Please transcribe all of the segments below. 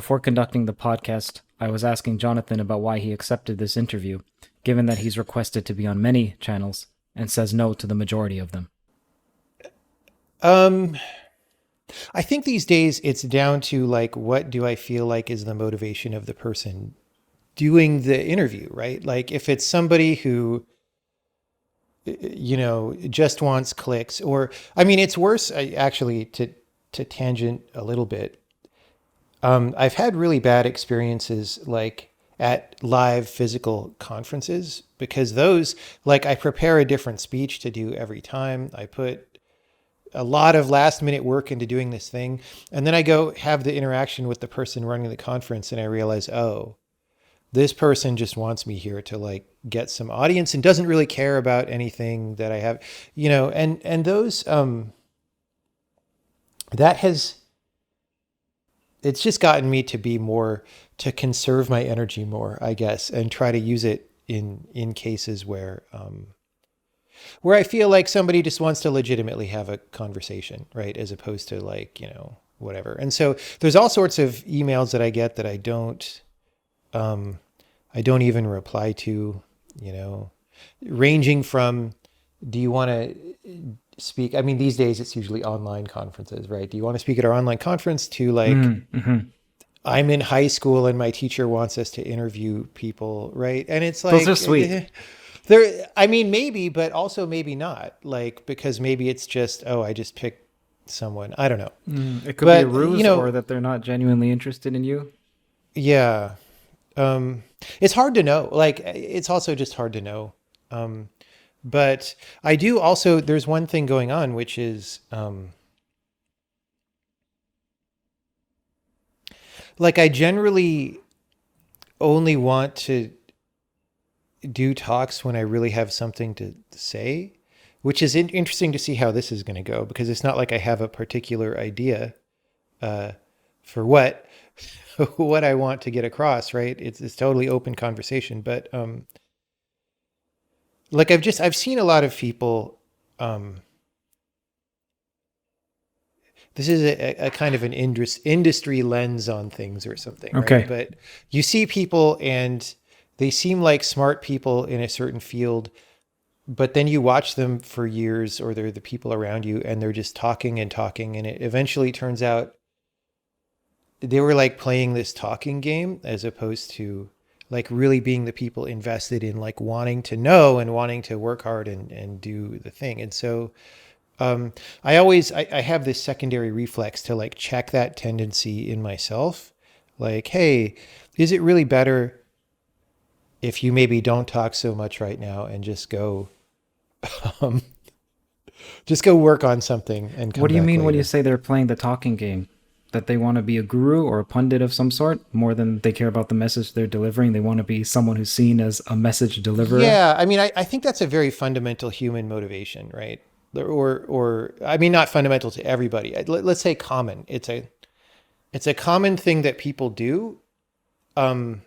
Before conducting the podcast, I was asking Jonathan about why he accepted this interview, given that he's requested to be on many channels and says no to the majority of them. Um, I think these days it's down to like, what do I feel like is the motivation of the person doing the interview, right? Like if it's somebody who, just wants clicks or, I mean, it's worse actually to tangent a little bit. I've had really bad experiences like at live physical conferences because those, like I prepare a different speech to do every time. I put a lot of last minute work into doing this thing. And then I go have the interaction with the person running the conference and I realize, oh, this person just wants me here to like get some audience and doesn't really care about anything that I have, and those, that has, it's just gotten me to be more, to conserve my energy more, I guess, and try to use it in cases where I feel like somebody just wants to legitimately have a conversation, right? As opposed to like, whatever. And so there's all sorts of emails that I get that um, I don't even reply to, you know, ranging from, do you want to speak? I mean, these days it's usually online conferences, right? Do you want to speak at our online conference to like, Mm-hmm. I'm in high school and my teacher wants us to interview people, right? And it's Those are like, sweet. there, I mean, maybe, but also maybe not. Like, because maybe it's just, oh, I just picked someone. I don't know. It could be a But, ruse or that they're not genuinely interested in you. yeah, it's hard to know. Like, it's also just hard to know. Um, but I do also, there's one thing going on, which is, like, I generally only want to do talks when I really have something to say, which is interesting to see how this is going to go because it's not like I have a particular idea uh, for what what I want to get across. Right? It's totally open conversation, but like I've seen a lot of people. Um, this is a kind of an industry lens on things or something, right? Okay. But you see people and they seem like smart people in a certain field, but then you watch them for years or they're the people around you and they're just talking and talking and it eventually turns out they were like playing this talking game as opposed to like really being the people invested in like wanting to know and wanting to work hard and do the thing. And so um, I have this secondary reflex to like check that tendency in myself. Like, hey, is it really better if you maybe don't talk so much right now and um, just go work on something and What come do you back mean when you later? say they're playing the talking game? That they want to be a guru or a pundit of some sort more than they care about the message they're delivering? They want to be someone who's seen as a message deliverer? Yeah, I mean, I think that's a very fundamental human motivation, right? Or I mean, not fundamental to everybody. Let's say common. It's a common thing that people do, um,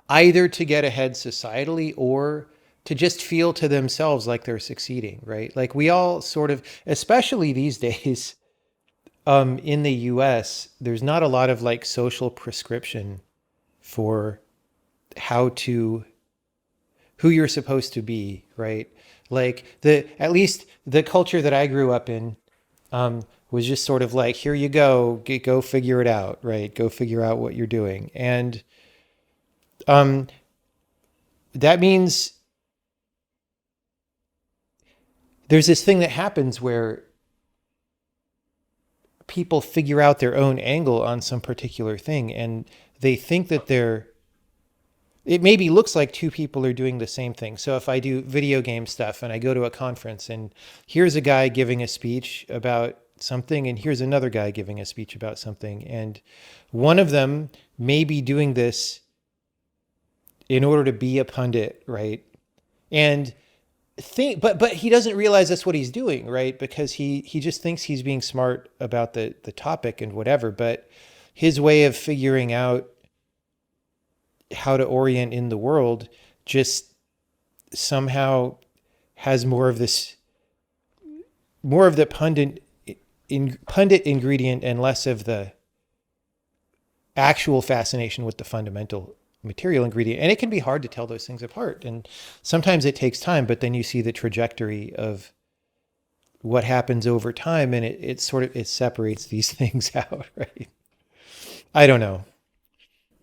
either to get ahead societally or to just feel to themselves like they're succeeding, right? Like we all sort of, especially these days, in the U.S., there's not a lot of like social prescription for how to who you're supposed to be, right? Like the at least the culture that I grew up in was just sort of like, here you go, go figure it out, right? Go figure out what you're doing, and um, that means there's this thing that happens where people figure out their own angle on some particular thing, and they think that they're it maybe looks like two people are doing the same thing. So if I do video game stuff and I go to a conference and here's a guy giving a speech about something and here's another guy giving a speech about something and one of them may be doing this in order to be a pundit, right? And think but he doesn't realize that's what he's doing, right? Because he just thinks he's being smart about the topic and whatever, but his way of figuring out how to orient in the world just somehow has more of the pundit ingredient and less of the actual fascination with the fundamental material ingredient. And it can be hard to tell those things apart. And sometimes it takes time, but then you see the trajectory of what happens over time, and it sort of it separates these things out, right? I don't know.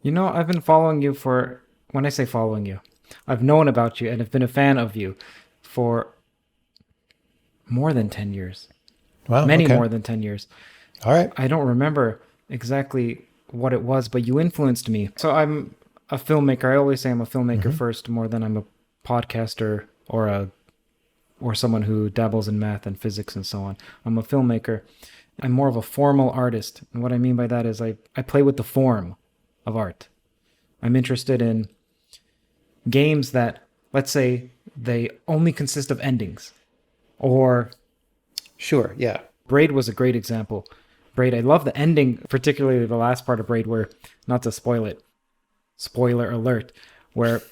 You know, I've been following you for, when I say following you, I've known about you and have been a fan of you for more than 10 years. Wow. Many Okay. more than 10 years. All right. I don't remember exactly what it was, but you influenced me. So I'm a filmmaker. I always say I'm a filmmaker Mm-hmm. first, more than I'm a podcaster or someone who dabbles in math and physics and so on. I'm a filmmaker. I'm more of a formal artist. And what I mean by that is I play with the form of art. I'm interested in games that, let's say, they only consist of endings. Or Sure. Yeah. Braid was a great example. Braid, I love the ending, particularly the last part of Braid where, not to spoil it, spoiler alert, where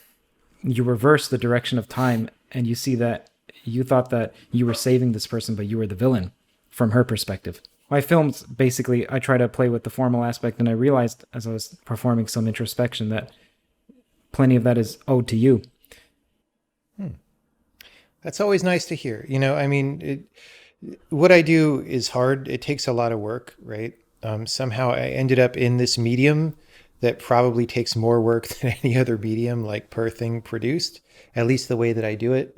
you reverse the direction of time and you see that you thought that you were saving this person, but you were the villain from her perspective. My films, basically, I try to play with the formal aspect, and I realized as I was performing some introspection that plenty of that is owed to you. That's always nice to hear. I mean, what I do is hard. It takes a lot of work, right? Somehow I ended up in this medium that probably takes more work than any other medium, like per thing produced, at least the way that I do it.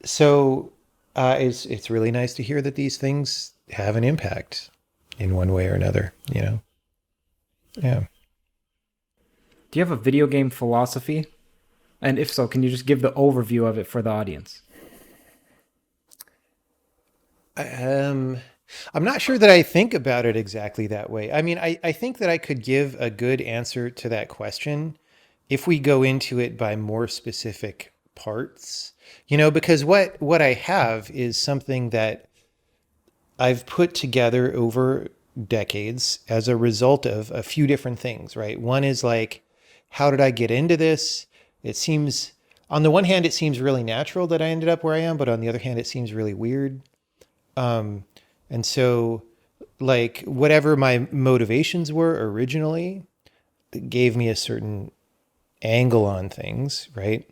So it's really nice to hear that these things have an impact in one way or another. Yeah. Do you have a video game philosophy? And if so, can you just give the overview of it for the audience? I'm not sure that I think about it exactly that way. I mean, I think that I could give a good answer to that question if we go into it by more specific parts, because what I have is something that I've put together over decades as a result of a few different things, right? One is like, how did I get into this? It seems, on the one hand, it seems really natural that I ended up where I am, but on the other hand, it seems really weird. And so, like, whatever my motivations were originally gave me a certain angle on things, right?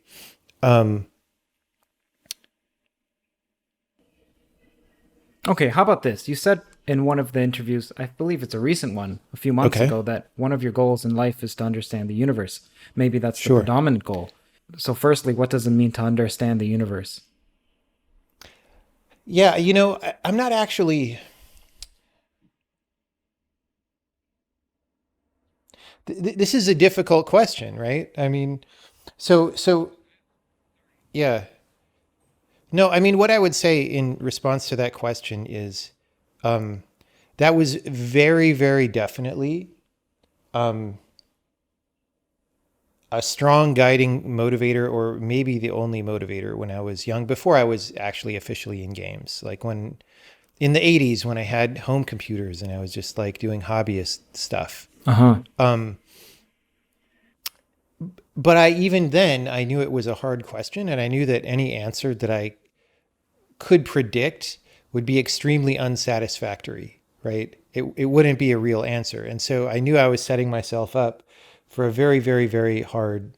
Okay, how about this? You said in one of the interviews, I believe it's a recent one, a few months Okay, ago, that one of your goals in life is to understand the universe. Maybe that's the sure. predominant goal. So, firstly, what does it mean to understand the universe? Yeah, I'm not actually. This is a difficult question, right? I mean, so yeah. No, I mean, what I would say in response to that question is um, that was very, very definitely um, a strong guiding motivator, or maybe the only motivator when I was young, before I was actually officially in games. Like when in the 80s, when I had home computers and I was just like doing hobbyist stuff. Uh huh. Um, but even then, I knew it was a hard question, and I knew that any answer that I could predict would be extremely unsatisfactory, right? It wouldn't be a real answer. And so I knew I was setting myself up for a very, very, very hard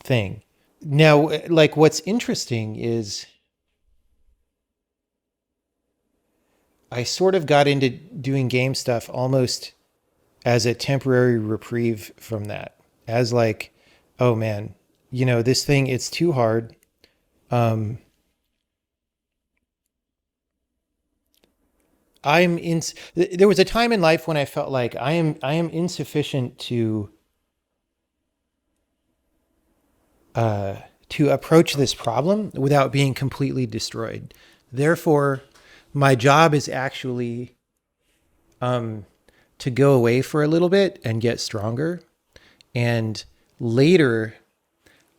thing. Now, like what's interesting is I sort of got into doing game stuff almost as a temporary reprieve from that, as like, oh man, this thing, it's too hard. Um, I'm in. There was a time in life when I felt like I am insufficient to approach this problem without being completely destroyed. Therefore, my job is actually to go away for a little bit and get stronger, and later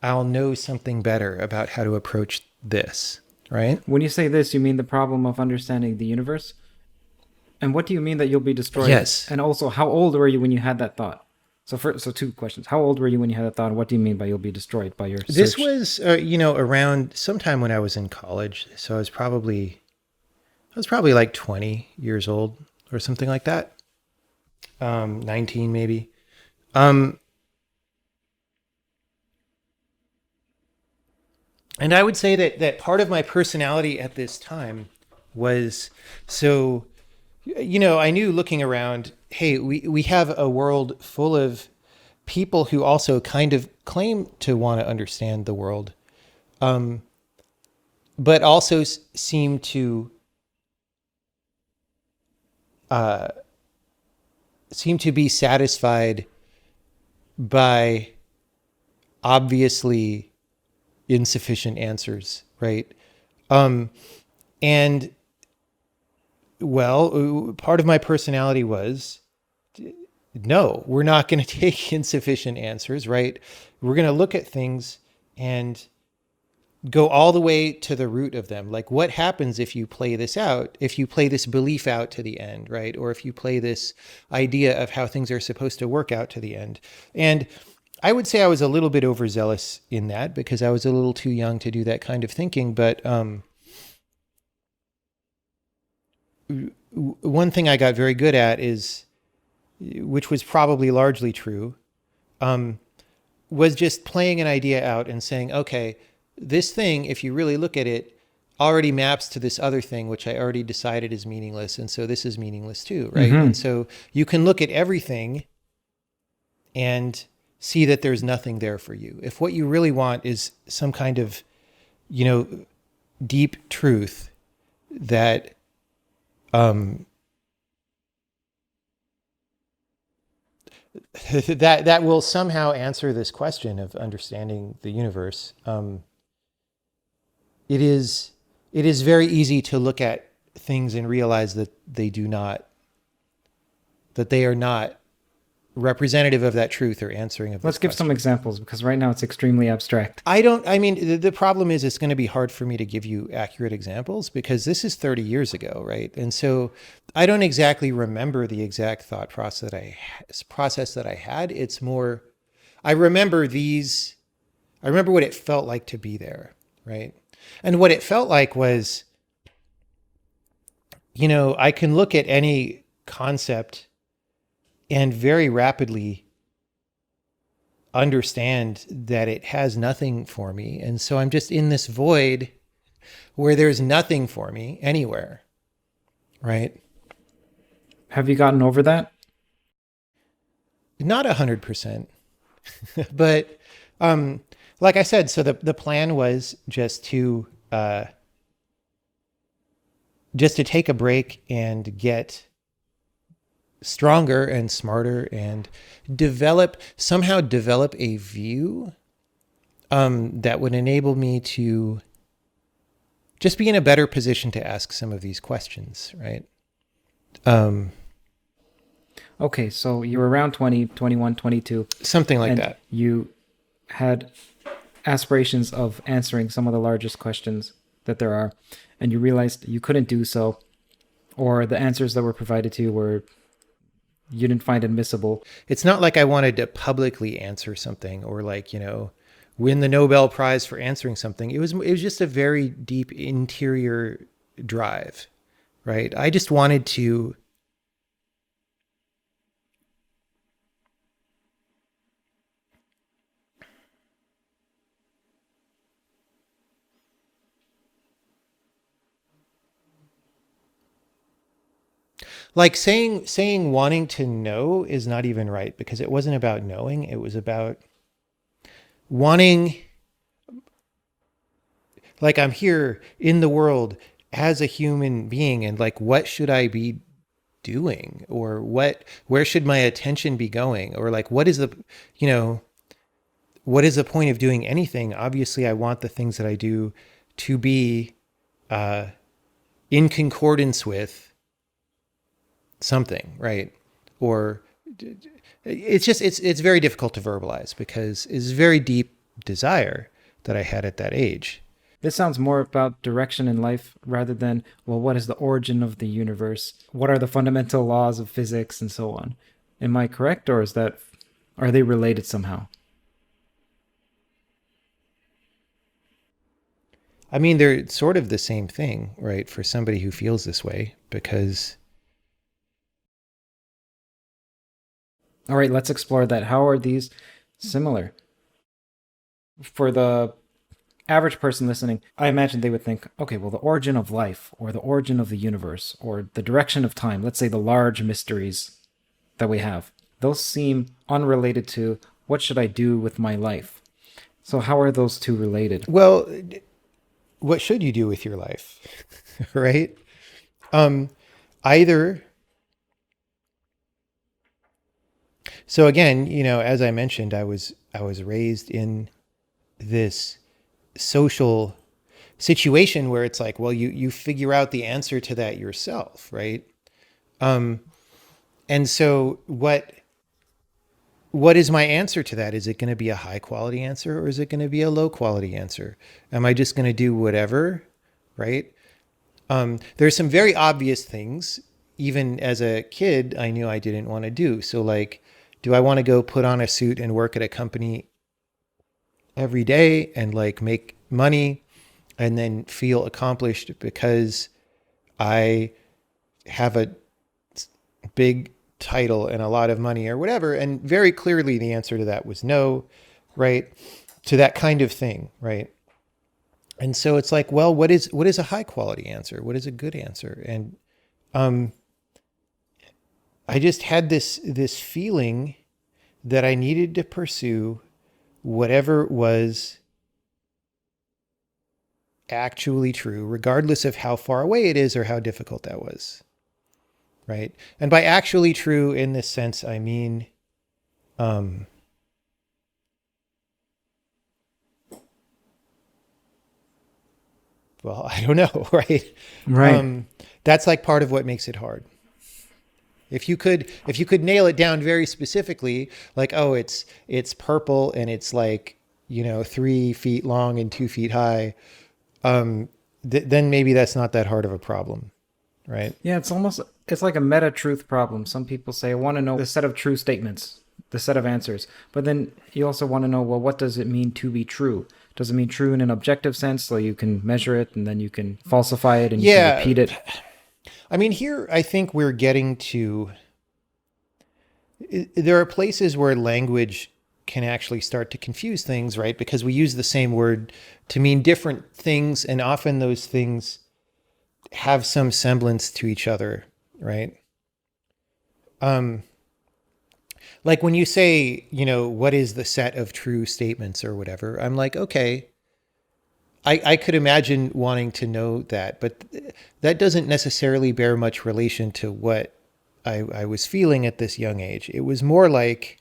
I'll know something better about how to approach this. Right? When you say this, you mean the problem of understanding the universe? And what do you mean that you'll be destroyed? Yes. And also, how old were you when you had that thought? So two questions. How old were you when you had that thought? And what do you mean by you'll be destroyed by your This search? was, around sometime when I was in college. So I was probably like 20 years old or something like that. 19 maybe. Um, and I would say that part of my personality at this time was so, I knew looking around, hey, we have a world full of people who also kind of claim to want to understand the world, but also seem to be satisfied by obviously insufficient answers, right? And well, part of my personality was no, we're not going to take insufficient answers, right? We're going to look at things and go all the way to the root of them. Like, what happens if you play this out, if you play this belief out to the end, right? Or if you play this idea of how things are supposed to work out to the end. And I would say I was a little bit overzealous in that because I was a little too young to do that kind of thinking. But one thing I got very good at is, which was probably largely true, was just playing an idea out and saying, okay, this thing, if you really look at it, already maps to this other thing, which I already decided is meaningless. And so this is meaningless too, right? Mm-hmm. And so you can look at everything and see that there's nothing there for you. If what you really want is some kind of, deep truth that that will somehow answer this question of understanding the universe, it is very easy to look at things and realize that they are not representative of that truth or answering of this Let's give some question. examples because right now it's extremely abstract. I mean, the problem is it's going to be hard for me to give you accurate examples because this is 30 years ago, right? And so I don't exactly remember the exact thought process that I had. It's more, I remember what it felt like to be there, right? And what it felt like was, I can look at any concept and very rapidly understand that it has nothing for me. And so I'm just in this void where there's nothing for me anywhere, right? Have you gotten over that? Not 100%, but like I said, so the plan was just to take a break and get stronger and smarter and somehow develop a view that would enable me to just be in a better position to ask some of these questions, right? Okay, so you were around 20, 21, 22, Something like and that. you had aspirations of answering some of the largest questions that there are, and you realized you couldn't do so, or the answers that were provided to you you didn't find admissible. It's not like I wanted to publicly answer something or win the Nobel Prize for answering something. It was just a very deep interior drive, right? I just wanted to saying wanting to know is not even right because it wasn't about knowing. It was about wanting, I'm here in the world as a human being and what should I be doing or where should my attention be going or what is the point of doing anything? Obviously I want the things that I do to be in concordance with something, right? Or it's very difficult to verbalize because it's a very deep desire that I had at that age. This sounds more about direction in life rather than, well, what is the origin of the universe? What are the fundamental laws of physics and so on? Am I correct, or are they related somehow? I mean, they're sort of the same thing, right? For somebody who feels this way, because All right, let's explore that. How are these similar? For the average person listening, I imagine they would think, okay, well, the origin of life, or the origin of the universe, or the direction of time, let's say the large mysteries that we have, those seem unrelated to what should I do with my life. So, how are those two related? Well, what should you do with your life? Right? Either. So again, as I mentioned, I was raised in this social situation where it's like, well, you figure out the answer to that yourself, right? And so what is my answer to that? Is it going to be a high quality answer, or is it going to be a low quality answer? Am I just going to do whatever, right? There's some very obvious things. Even as a kid, I knew I didn't want to do. So like, do I want to go put on a suit and work at a company every day and like make money and then feel accomplished because I have a big title and a lot of money or whatever? And very clearly the answer to that was no, right? To that kind of thing, right? And so it's like, well, what is a high quality answer? What is a good answer? And I just had this feeling that I needed to pursue whatever was actually true, regardless of how far away it is or how difficult that was. Right. And by actually true in this sense, I mean, well, I don't know. Right. Right. That's like part of what makes it hard. If you could nail it down very specifically, like, oh, it's purple and it's like, 3 feet long and 2 feet high, then maybe that's not that hard of a problem, right? Yeah, it's like a meta truth problem. Some people say, I want to know the set of true statements, the set of answers. But then you also want to know, well, what does it mean to be true? Does it mean true in an objective sense, so you can measure it and then you can falsify it and you can Yeah. repeat it? I mean, here I think we're getting to, there are places where language can actually start to confuse things, right? Because we use the same word to mean different things, and often those things have some semblance to each other, right? Like when you say, what is the set of true statements or whatever, I'm like, okay, I could imagine wanting to know that, but that doesn't necessarily bear much relation to what I was feeling at this young age. It was more like,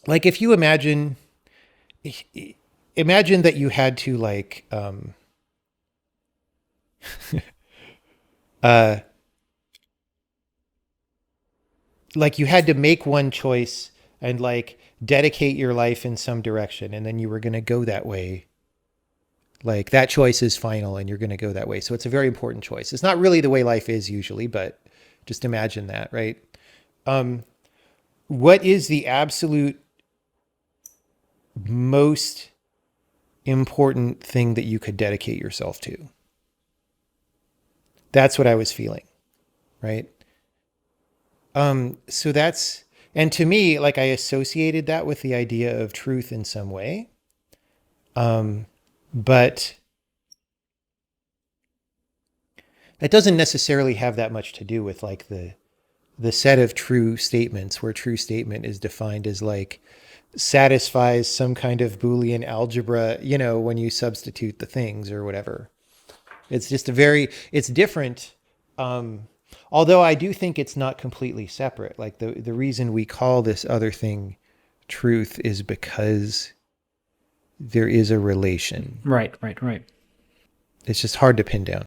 if you imagine that you had to uh, like you had to make one choice and like dedicate your life in some direction, and then you were going to go that way. Like that choice is final and you're going to go that way. So it's a very important choice. It's not really the way life is usually, but just imagine that, right? What is the absolute most important thing that you could dedicate yourself to? That's what I was feeling, right? So that's, and to me, like I associated that with the idea of truth in some way. But that doesn't necessarily have that much to do with like the set of true statements, where true statement is defined as like satisfies some kind of Boolean algebra, when you substitute the things or whatever. It's just it's different. Although I do think it's not completely separate. Like the reason we call this other thing truth is because there is a relation. Right. It's just hard to pin down.